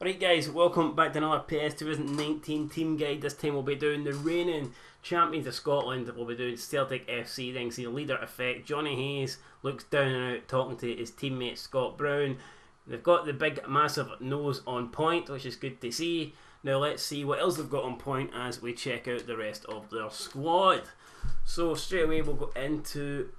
Right guys, welcome back to another PS 2019 team guide. This time we'll be doing the reigning champions of Scotland. We'll be doing Celtic FC. Then see the leader effect. Johnny Hayes looks down and out talking to his teammate Scott Brown. They've got the big massive nose on point, which is good to see. Now let's see what else they've got on point as we check out the rest of their squad. So straight away we'll go into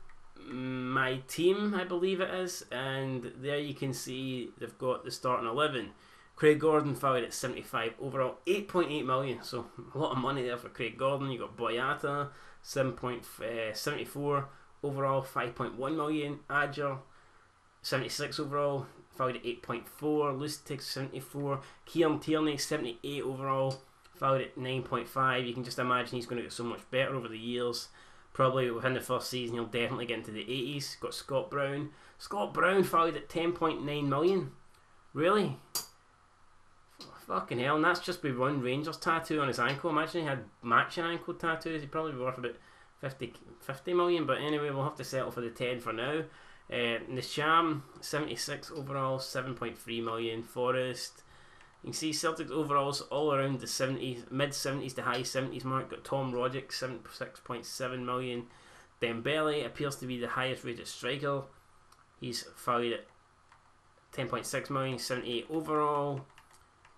my team, I believe it is, and there you can see they've got the starting 11. Craig Gordon valued at 75 overall, 8.8 million, so a lot of money there for Craig Gordon. You got Boyata, 7.74 overall, 5.1 million. Adger, 76 overall, valued at 8.4. Lustig, 74. Kieran Tierney, 78 overall, valued at 9.5. You can just imagine he's going to get so much better over the years. Probably within the first season he'll definitely get into the 80s. Got Scott Brown. Scott Brown valued at 10.9 million. Really? Fucking hell, and that's just with one Rangers tattoo on his ankle. Imagine he had matching ankle tattoos. He'd probably be worth about 50 million, but anyway, we'll have to settle for the 10 for now. Nisham, 76 overall, 7.3 million. Forrest. You can see Celtic's overalls all around the 70s, mid 70s to high 70s mark. Got Tom Rogic, 6.7 million. Dembele appears to be the highest rated striker. He's valued at 10.6 million, 78 overall.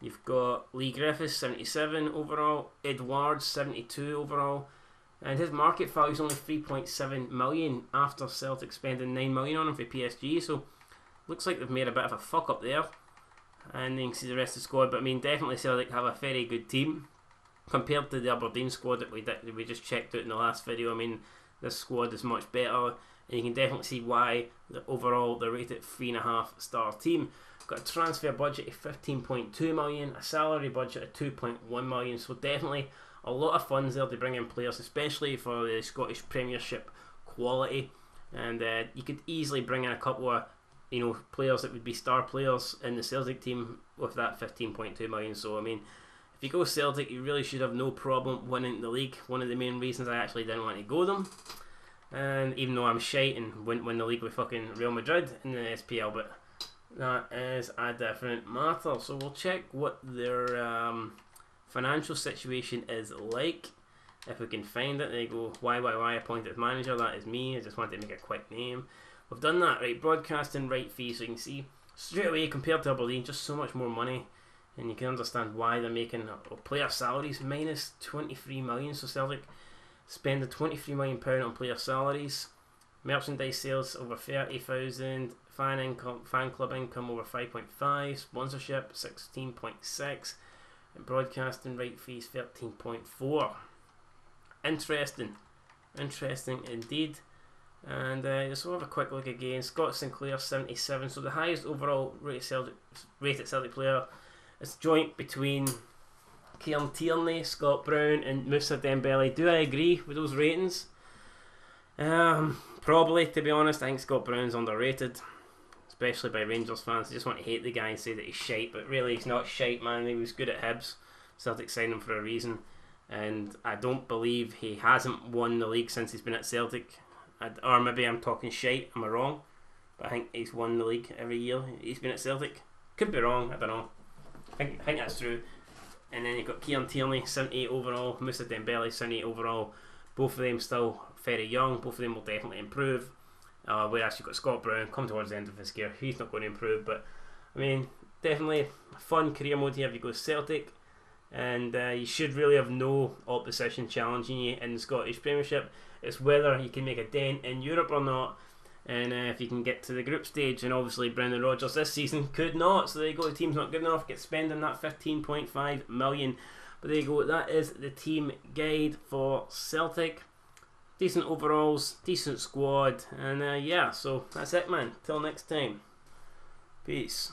You've got Lee Griffiths, 77 overall. Edwards, 72 overall. And his market value is only 3.7 million after Celtic spending 9 million on him for PSG. So looks like they've made a bit of a fuck up there. And then you can see the rest of the squad. But I mean, definitely Celtic have a very good team compared to the Aberdeen squad that we just checked out in the last video. I mean, this squad is much better, and you can definitely see why overall they're rated 3.5 star team. Got a transfer budget of 15.2 million, a salary budget of 2.1 million. So definitely a lot of funds there to bring in players, especially for the Scottish Premiership quality. And you could easily bring in a couple of players that would be star players in the Celtic team with that 15.2 million. So I mean, if you go Celtic, you really should have no problem winning the league. One of the main reasons I actually didn't want to go them, and even though I'm shite and wouldn't win the league with fucking Real Madrid in the SPL, but that is a different matter. So we'll check what their financial situation is like. If we can find it, there you go. YYY appointed manager, that is me. I just wanted to make a quick name. We've done that, right? Broadcasting right fee, so you can see straight away compared to Aberdeen, just so much more money, and you can understand why they're making player salaries minus 23 million. So Celtic spend the 23 million pound on player salaries. Merchandise sales over 30,000. Fan club income over 5.5. Sponsorship 16.6. And broadcasting right fees 13.4. Interesting indeed. And just we'll have a quick look again. Scott Sinclair 77. So the highest overall rated Celtic player is joint between Kieran Tierney, Scott Brown, and Moussa Dembele. Do I agree with those ratings? Probably, to be honest. I think Scott Brown's underrated, especially by Rangers fans. They just want to hate the guy and say that he's shite, but really he's not shite, man. He was good at Hibs. Celtic signed him for a reason, and I don't believe he hasn't won the league since he's been at Celtic. Or maybe I'm talking shite, am I wrong? But I think he's won the league every year he's been at Celtic. Could be wrong, I don't know. I think that's true. And then you've got Kieran Tierney, 78 overall. Moussa Dembele, 78 overall. Both of them still very young. Both of them will definitely improve. Whereas you've got Scott Brown, come towards the end of his career. He's not going to improve. But, I mean, definitely a fun career mode here if you go Celtic. And you should really have no opposition challenging you in the Scottish Premiership. It's whether you can make a dent in Europe or not, and if you can get to the group stage. And obviously Brendan Rodgers this season could not, so there you go. The team's not good enough, get spending that 15.5 million. But there you go, that is the team guide for Celtic. Decent overalls, decent squad, and yeah, so that's it, man. Till next time, peace.